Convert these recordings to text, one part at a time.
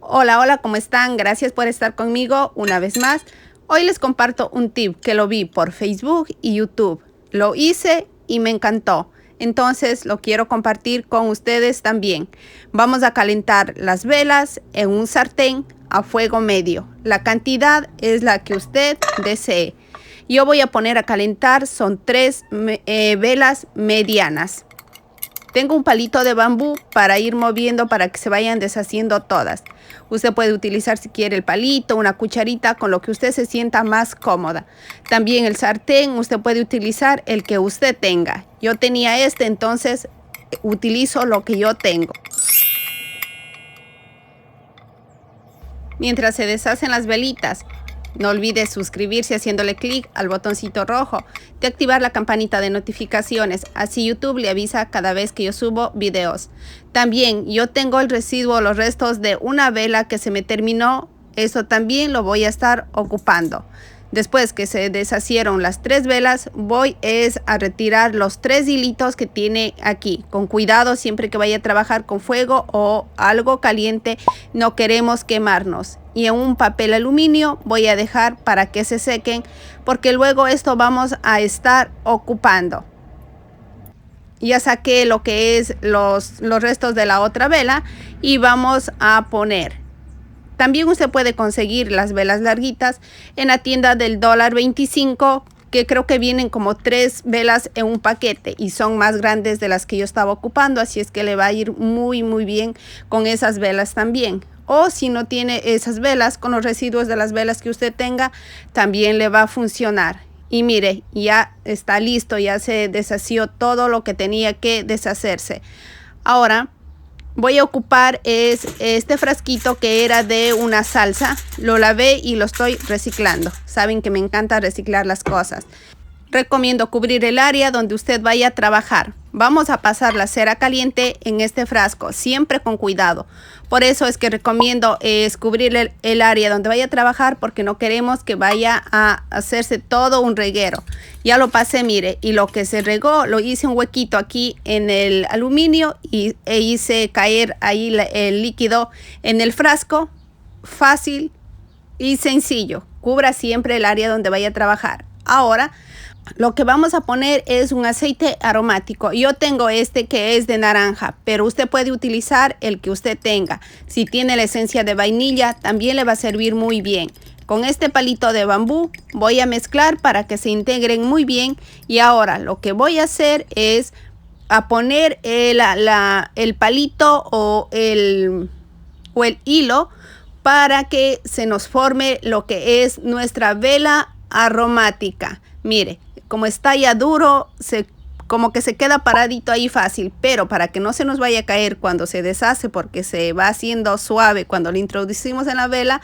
Hola, hola, ¿cómo están? Gracias por estar conmigo una vez más. Hoy les comparto un tip que lo vi por Facebook y YouTube. Lo hice y me encantó. Entonces lo quiero compartir con ustedes también. Vamos a calentar las velas en un sartén a fuego medio. La cantidad es la que usted desee. Yo voy a poner a calentar, son 3 velas medianas. Tengo un palito de bambú para ir moviendo para que se vayan deshaciendo todas. Usted puede utilizar si quiere el palito, una cucharita, con lo que usted se sienta más cómoda. También el sartén, usted puede utilizar el que usted tenga. Yo tenía este, entonces utilizo lo que yo tengo. Mientras se deshacen las velitas, no olvide suscribirse haciéndole clic al botoncito rojo, de activar la campanita de notificaciones, así YouTube le avisa cada vez que yo subo videos. También yo tengo el residuo, los restos de una vela que se me terminó, eso también lo voy a estar ocupando. Después que se deshacieron las 3 velas, voy a retirar los 3 hilitos que tiene aquí. Con cuidado, siempre que vaya a trabajar con fuego o algo caliente, no queremos quemarnos. Y en un papel aluminio voy a dejar para que se sequen, porque luego esto vamos a estar ocupando. Ya saqué lo que es los restos de la otra vela y vamos a poner. También usted puede conseguir las velas larguitas en la tienda del $1.25, que creo que vienen como 3 velas en un paquete y son más grandes de las que yo estaba ocupando, así es que le va a ir muy bien con esas velas también. O si no tiene esas velas, con los residuos de las velas que usted tenga, también le va a funcionar. Y mire, ya está listo, ya se deshació todo lo que tenía que deshacerse. Ahora voy a ocupar este frasquito que era de una salsa. Lo lavé y lo estoy reciclando. Saben que me encanta reciclar las cosas. Recomiendo cubrir el área donde usted vaya a trabajar. Vamos a pasar la cera caliente en este frasco, siempre con cuidado. Por eso es que recomiendo cubrir el área donde vaya a trabajar, porque no queremos que vaya a hacerse todo un reguero. Ya lo pasé, mire, y lo que se regó, lo hice un huequito aquí en el aluminio e hice caer ahí el líquido en el frasco. Fácil y sencillo. Cubra siempre el área donde vaya a trabajar. Ahora, lo que vamos a poner es un aceite aromático. Yo tengo este que es de naranja, pero usted puede utilizar el que usted tenga. Si tiene la esencia de vainilla, también le va a servir muy bien. Con este palito de bambú voy a mezclar para que se integren muy bien. Y ahora lo que voy a hacer es a poner el palito o el hilo para que se nos forme lo que es nuestra vela aromática. Mire, como está ya duro, como que se queda paradito ahí fácil, pero para que no se nos vaya a caer cuando se deshace, porque se va haciendo suave cuando lo introducimos en la vela,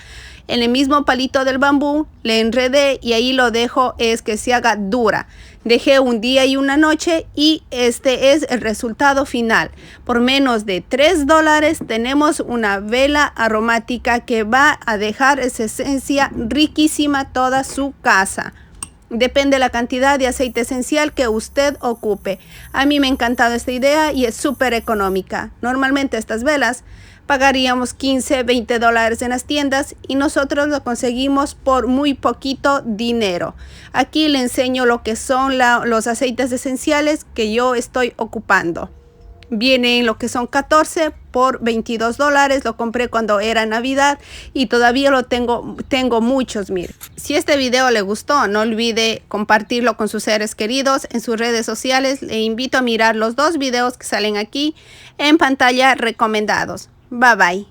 en el mismo palito del bambú le enredé y ahí lo dejo que se haga dura. Dejé un día y una noche y este es el resultado final. Por menos de $3 tenemos una vela aromática que va a dejar esa esencia riquísima toda su casa. Depende de la cantidad de aceite esencial que usted ocupe. A mí me ha encantado esta idea y es súper económica. Normalmente estas velas pagaríamos $15, $20 en las tiendas y nosotros lo conseguimos por muy poquito dinero. Aquí le enseño lo que son los aceites esenciales que yo estoy ocupando. Vienen lo que son 14 por $22. Lo compré cuando era Navidad y todavía lo tengo muchos, mire. Si este video le gustó, no olvide compartirlo con sus seres queridos en sus redes sociales. Le invito a mirar los 2 videos que salen aquí en pantalla recomendados. Bye bye.